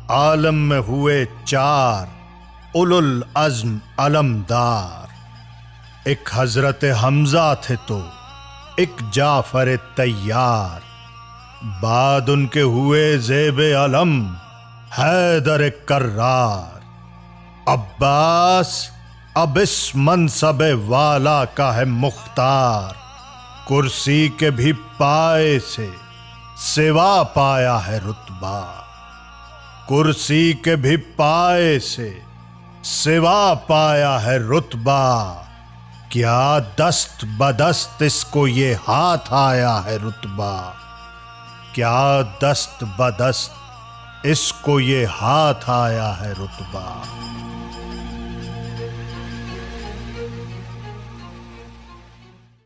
عالم میں ہوئے چار اولو العزم علمدار، ایک حضرت حمزہ تھے تو ایک جعفر طیار، بعد ان کے ہوئے زیب علم حیدر کرار۔ عباس اب اس منصب والا کا ہے مختار، کرسی کے بھی پائے سے سوا پایا ہے رتبہ، کرسی کے بھی پائے سے سوا پایا ہے رتبہ، کیا دست بدست اس کو یہ ہاتھ آیا ہے رتبہ، کیا دست بدست اس کو یہ ہاتھ آیا ہے رتبہ۔